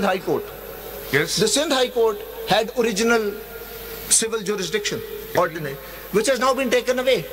High Court. Yes. The Sindh High Court had original civil jurisdiction, ordinary, which has now been taken away.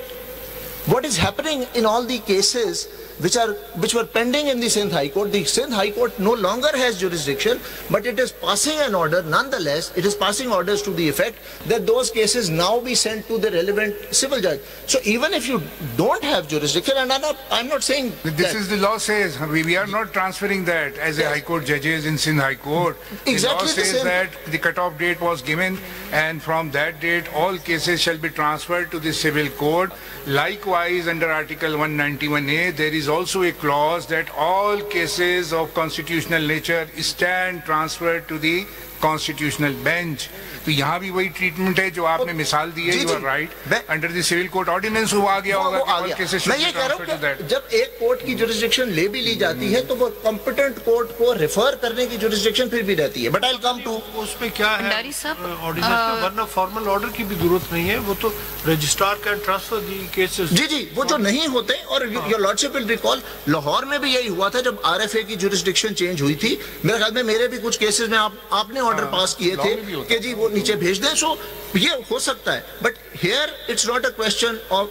What is happening in all the cases which were pending in the Sindh High Court? The Sindh High Court no longer has jurisdiction, but it is passing an order. Nonetheless, it is passing orders to the effect that those cases now be sent to the relevant civil judge. So even if you don't have jurisdiction, and I'm not saying this is the law says we are not transferring that as a High Court judges in Sindh High Court. Exactly the law says that the cut-off date was given, and from that date all cases shall be transferred to the civil court. Likewise, under Article 191A, there is also a clause that all cases of constitutional nature stand transferred to the constitutional bench. तो यहाँ भी वही treatment है जो आपने मिसाल दी है. You are right. Under the civil court ordinance वो आ गया होगा कि ऑल केसेस मैं ये कह रहा हूँ कि जब एक कोर्ट की जुरिस्डिक्शन ले भी ली जाती है तो वो कॉम्पिटेंट कोर्ट को रेफर करने की जुरिस्डिक्शन फिर भी रहती है. But I will come to उसमें क्या है ऑर्डिनेंस में, वरना फॉर्मल ऑर्डर की भी जरूरत नहीं है. वो तो registrar can transfer the cases. जी वो जो नहीं होते. और your lordship will recall Lahore में भी यही हुआ था जब आरएफए की जुरिस्डिक्शन चेंज हुई थी. मेरे ख्याल में मेरे भी कुछ केसेस में आपने ऑर्डर पास किए थे कि जी वो नीचे भेज दें. सो ये हो सकता है. But here it's not a question of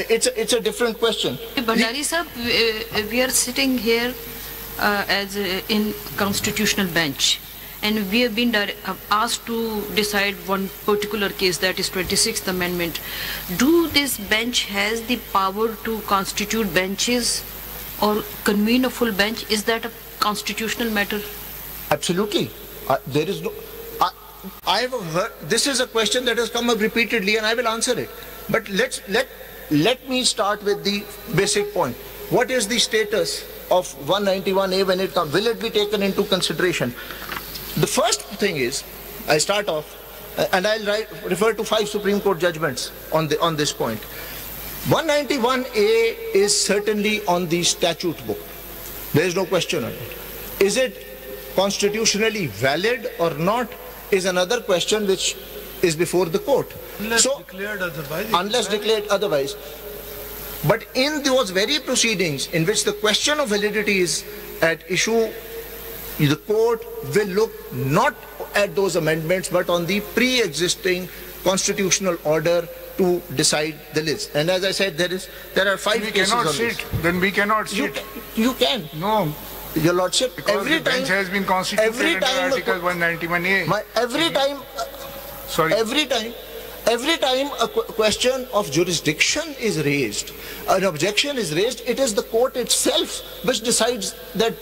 it's a different question. Bhandari sir, we are sitting here as in constitutional bench, and we have been asked to decide one particular case, that is 26th Amendment. Do this bench has the power to constitute benches or convene a full bench? Is that a constitutional matter? Absolutely. There is no. I have heard this is a question that has come up repeatedly, and I will answer it. But let me start with the basic point. What is the status of 191A when it comes? Will it be taken into consideration? The first thing is, I start off, and I'll refer to 5 Supreme Court judgments on this point. 191A is certainly on the statute book. There is no question on it. Is it constitutionally valid or not is another question which is before the court. Unless declared otherwise. Unless declared otherwise. But in those very proceedings in which the question of validity is at issue, the court will look not at those amendments but on the pre-existing constitutional order to decide the list. And as I said, there are 5 cases on this. Then we cannot sit. You can. No. Your Lordship, because every the bench has been constituted under Article 191A. Every time a question of jurisdiction is raised, an objection is raised, it is the court itself which decides that.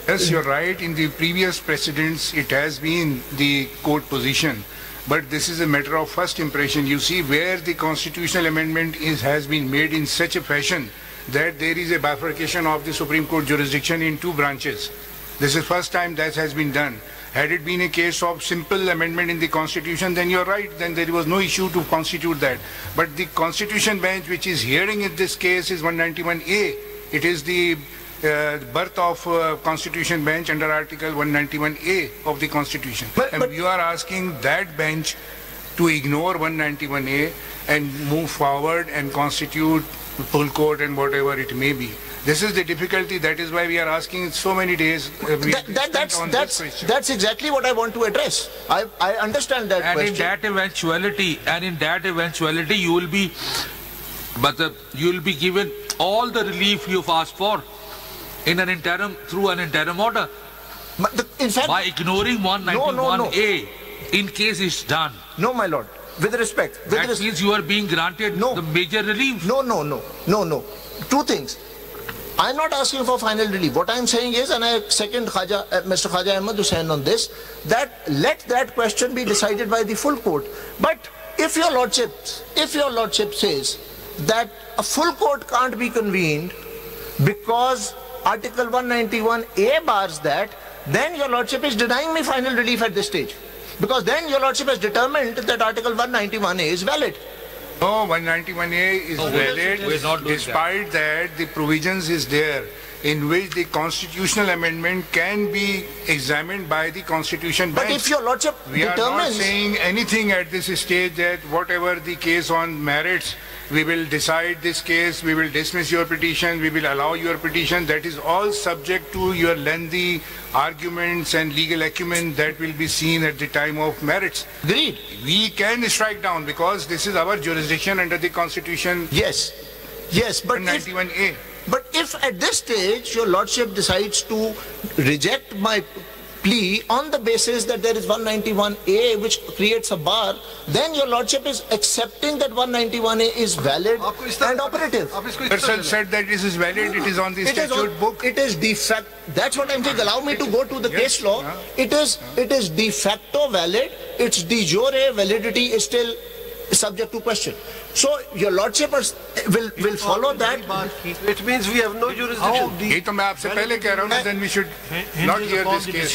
Yes, you're right. In the previous precedents, it has been the court position. But this is a matter of first impression. You see where the constitutional amendment has been made in such a fashion that there is a bifurcation of the Supreme Court jurisdiction in 2 branches. This is first time that has been done. Had it been a case of simple amendment in the Constitution, then you're right, then there was no issue to constitute that. But the Constitution bench which is hearing in this case is 191A. It is the birth of Constitution bench under Article 191A of the Constitution. But you are asking that bench to ignore 191A and move forward and constitute full court and whatever it may be. This is the difficulty. That is why we are asking so many days. That's exactly what I want to address. I understand that question. And in that eventuality, you will be, you will be given all the relief you've asked for in an interim through an interim order. In fact, by ignoring 191A, in case it's done. No, my lord. With respect. That means you are being granted the major relief. No. 2 things. I'm not asking for final relief. What I'm saying is, and I second Mr. Khaja Ahmed Hussain on this, that let that question be decided by the full court. But if your lordship says that a full court can't be convened because Article 191A bars that, then your lordship is denying me final relief at this stage. Because then your lordship has determined that Article 191A is valid. No, 191A is valid. Despite that, the provisions is there in which the constitutional amendment can be examined by the Constitution But bench. if your lordship We are not determines... saying anything at this stage that whatever the case on merits, we will decide this case, we will dismiss your petition, we will allow your petition. That is all subject to your lengthy arguments and legal acumen that will be seen at the time of merits. Agreed. We can strike down because this is our jurisdiction under the Constitution Yes. Yes, but if, 91A. but if at this stage your lordship decides to reject my plea on the basis that there is 191A which creates a bar, then your lordship is accepting that 191A is valid and operative. Person said that this is valid, it is on the It is statute book. It is de facto. That's what I'm saying. Allow me to go to the case law. It is de facto valid. Its de jure validity is still subject to question. So your lordship will follow that. It means we have no jurisdiction. ये तो मैं आपसे पहले कह रहा हूँ ना, then we should not hear this case.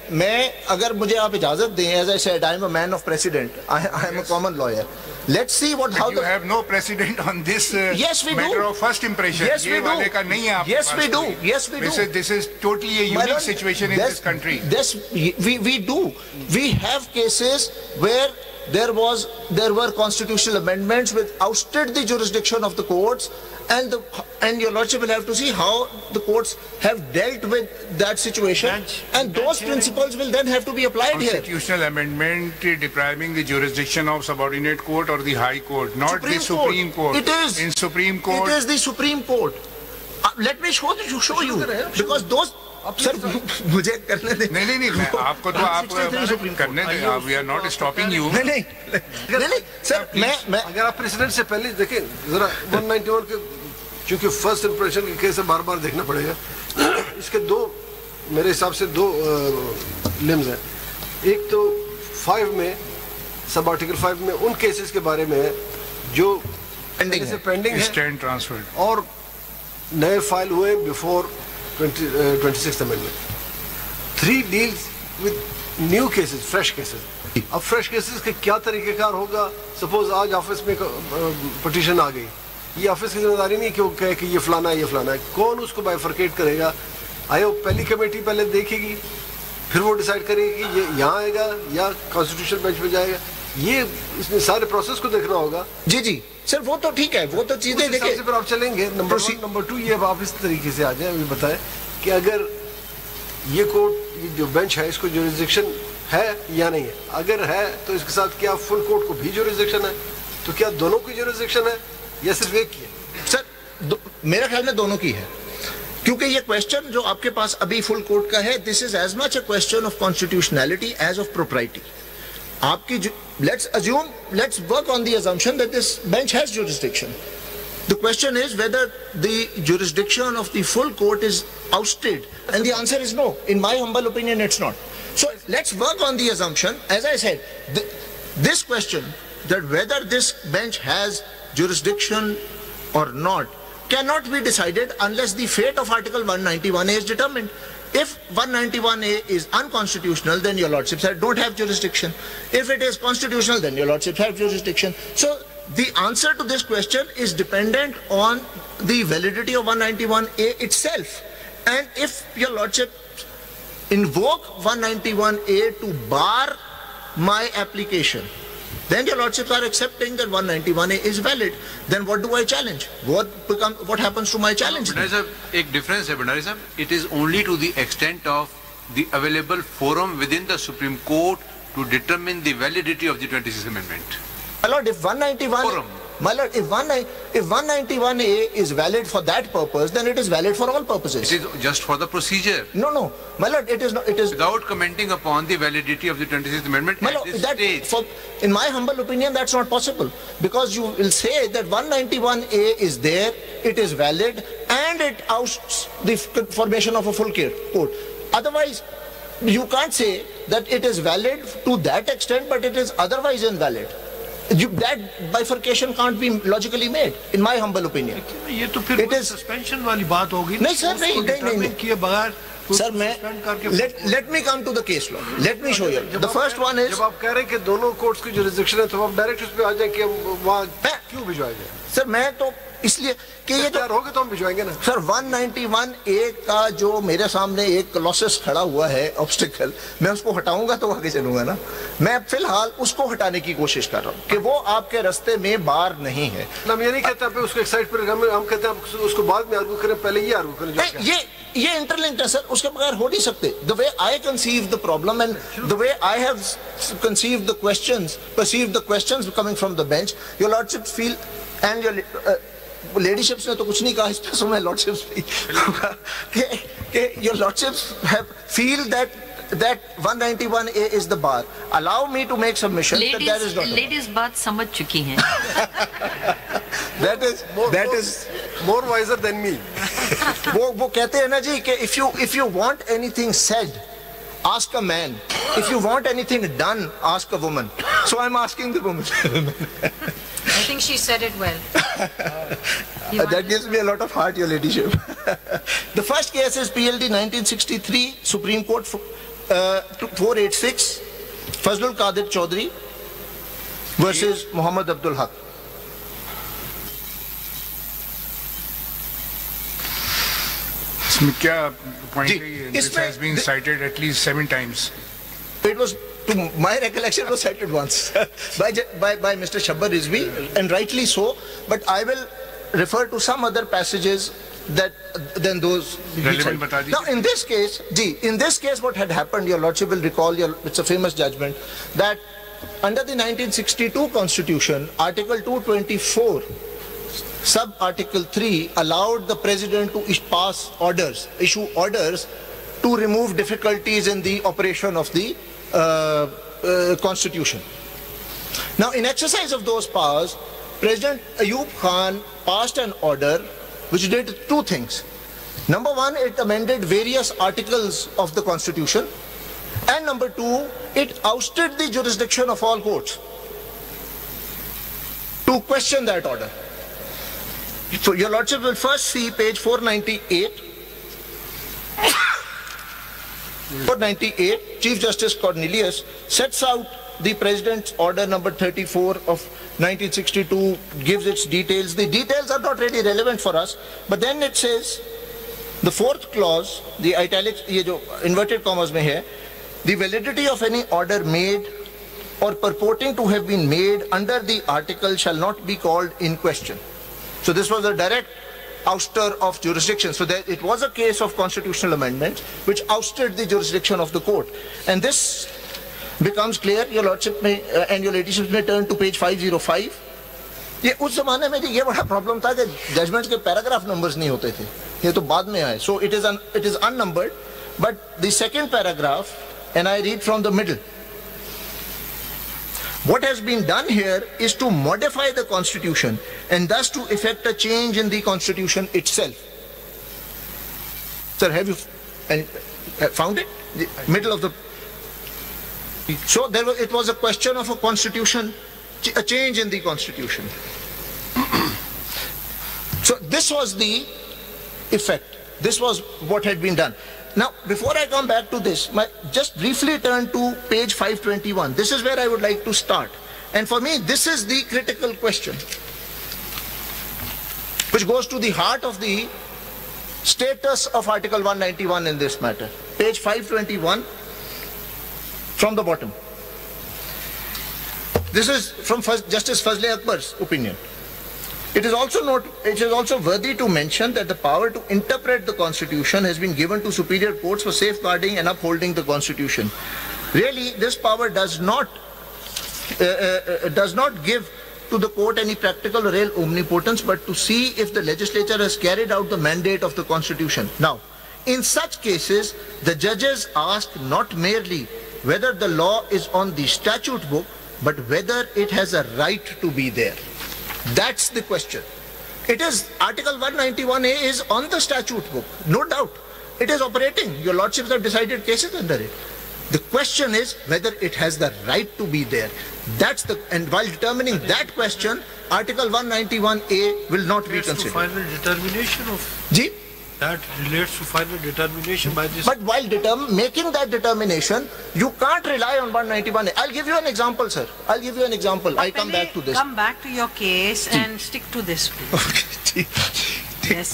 मैं अगर मुझे आप इजाजत दें, as I said, I am a man of precedent. I am a common lawyer. Let's see how You have no precedent on this Yes, we matter do. of first impression. Yes, we ये do. वाले का नहीं है आपके Yes, pass we do. कोई. Yes, we do. This is totally a My unique lord, situation in this country. This we do. We have cases where there were constitutional amendments which ousted the jurisdiction of the courts, and your lordship will have to see how the courts have dealt with that situation, and those principles will then have to be applied here. Constitutional amendment depriving the jurisdiction of subordinate court or the High Court, not the Supreme Court. It is. In Supreme Court. It is the Supreme Court. Let me show you because those. Sir, मुझे करने दे. नहीं मैं आपको तो आप करने दें. We are not stopping you. नहीं सर मैं अगर आप प्रेसिडेंट से पहले देखें जरा 191 के क्योंकि फर्स्ट इंप्रेशन के केस बार देखना पड़ेगा. इसके दो मेरे हिसाब से दो लिम्स हैं. एक तो 5 में सब आर्टिकल 5 में उन केसेस के बारे में है जो पेंडिंग है स्टैंड ट्रांसफर और नए फाइल हुए before 26th amendment. 3 deals with new cases, fresh cases. अब fresh cases के क्या तरीक़ेकार होगा? Suppose आज ऑफिस में petition आ गई. ये ऑफिस की जिम्मेदारी नहीं कि वो कहे कि ये फलाना है. कौन उसको बाइफरकेट करेगा? आयोग पहली कमेटी पहले देखेगी, फिर वो डिसाइड करेगी कि ये यहाँ आएगा या कॉन्स्टिट्यूशन बेंच में जाएगा. ये इसमें सारे प्रोसेस को देखना होगा. जी सर वो तो ठीक है, वो तो चीजें देखिए फिर आप चलेंगे. नंबर 1 नंबर 2 ये आप इस तरीके से आ जाए. अभी बताएं कि अगर ये कोर्ट ये जो बेंच है इसको जुरिसडिक्शन है या नहीं है. अगर है तो इसके साथ क्या फुल कोर्ट को भी जुरिसडिक्शन है? तो क्या दोनों की जुरिसडिक्शन है या सिर्फ एक की है? सर मेरा ख्याल में दोनों की है, क्योंकि ये क्वेश्चन जो आपके पास अभी फुल कोर्ट का है, this is as much a question of constitutionality as of propriety. आपकी let's work on the assumption that this bench has jurisdiction. The question is whether the jurisdiction of the full court is ousted, and the answer is no. In my humble opinion, it's not. So let's work on the assumption, as I said, this question that whether this bench has jurisdiction or not cannot be decided unless the fate of Article 191A is determined. If 191A is unconstitutional, then your lordships don't have jurisdiction. If it is constitutional, then your lordships have jurisdiction. So the answer to this question is dependent on the validity of 191A itself. And if your lordship invoke 191A to bar my application, then your lordships are accepting that 191A is valid. Then what do I challenge? What happens to my challenge? Bhandari sahab, एक difference है Bhandari sahab. It is only to the extent of the available forum within the Supreme Court to determine the validity of the 26th Amendment. My lord, if 191, my lord, if 191A is valid for that purpose, then it is valid for all purposes. It is just for the procedure. No, my lord, it is not. It is without commenting upon the validity of the 26th Amendment at this stage. In my humble opinion, that's not possible, because you will say that 191A is there, it is valid, and it ousts the formation of a full court. Otherwise, you can't say that it is valid to that extent, but it is otherwise invalid. That bifurcation can't be logically made, in my humble opinion. ये तो फिर suspension वाली बात होगी. नहीं sir, नहीं किए बगैर. सर मैं let me come to the case law. Let me show you. The first one is, जब आप कह रहे हैं कि दोनों कोर्ट्स की जुरिसडिक्शन है, तो आप डायरेक्ट उस पे आ जाए कि वहाँ क्यों भिजवाया गया? सर मैं तो इसलिए कि ये तैयार होगे तो हम भिजवाएंगे ना। सर 191A का जो मेरे सामने एक कॉलोसस खड़ा हुआ है ऑब्स्टिकल, मैं उसको हटाऊंगा तो आगे चलूंगा ना। मैं फिलहाल उसको हटाने की कोशिश कर रहा हूँ कि वो आपके रास्ते में बार नहीं है। हम ये नहीं कहते आप उसको एक साइड पर, हम कहते हैं उसको बाद में आर्गू करें, पहले ये आर्गू करें। ये इंटरलिंक्ड है सर, उसके बगैर हो नहीं सकते। The way I conceive the problem and the way I have conceived the questions, perceived the questions coming from the bench, your lordship feel and your ladyship ने तो कुछ नहीं कहा इस पर, so my lordships your lordships have feel that 191A is the bar. Allow me to make submission that that is not. Ladies बात समझ चुकी हैं. that is more wiser than me. वो कहते हैं ना जी कि if you want anything said, ask a man. If you want anything done, ask a woman. So I'm asking the woman. I think she said it well. That gives me a lot of heart, your ladyship. The first case is PLD 1963, Supreme Court 486, Fazlul Qadir Chaudhary versus Muhammad Abdul Haq. इसमें क्या point है? This has been cited at least 7 times. It was, to my recollection, it was cited once by Mr. Shabbar Rizvi, and rightly so. But I will refer to some other passages than those. Now, in this case, what had happened, your lordship will recall, it's a famous judgment, that under the 1962 Constitution, Article 224, Sub-Article 3 allowed the President to issue orders to remove difficulties in the operation of the Constitution. Now, in exercise of those powers, President Ayub Khan passed an order which did 2 things. Number 1, it amended various articles of the Constitution, and number 2, it ousted the jurisdiction of all courts to question that order. So your lordship will first see page 498. 498, Chief Justice Cornelius sets out the President's order number 34 of 1962, gives its details. The details are not really relevant for us, but then it says, the 4th clause, the italics, ये जो inverted commas में है, the validity of any order made or purporting to have been made under the article shall not be called in question. So this was a direct ouster of jurisdiction. So that it was a case of constitutional amendment which ousted the jurisdiction of the court. And this becomes clear, your lordship may and your ladyship may turn to page 505. ये उस जमाने में ये बड़ा problem था कि judgement के paragraph numbers नहीं होते थे, ये तो बाद में आए. So it is unnumbered, but the second paragraph, and I read from the middle. What has been done here is to modify the Constitution and thus to effect a change in the Constitution itself. Sir, have you found it? The middle of the... So it was a question of a constitution, a change in the Constitution. So this was the effect. This was what had been done. Now, before I come back to this, just briefly turn to page 521. This is where I would like to start. And for me, this is the critical question, which goes to the heart of the status of Article 191 in this matter. Page 521, from the bottom. This is from Justice Fazle Akbar's opinion. It is also worthy to mention that the power to interpret the Constitution has been given to superior courts for safeguarding and upholding the Constitution. Really, this power does not give to the court any practical or real omnipotence, but to see if the legislature has carried out the mandate of the Constitution. Now, in such cases, the judges ask not merely whether the law is on the statute book, but whether it has a right to be there. That's the question. It is, Article 191A is on the statute book, no doubt. It is operating. Your lordships have decided cases under it. The question is whether it has the right to be there. And while determining that question, Article 191A will not be considered. Final determination of... Ji? That relates to final determination by this. But while making that determination, you can't rely on 191. I'll give you an example, sir. I'll give you an example. I come back to this. Come back to your case and stick to this, please. Okay. Yes.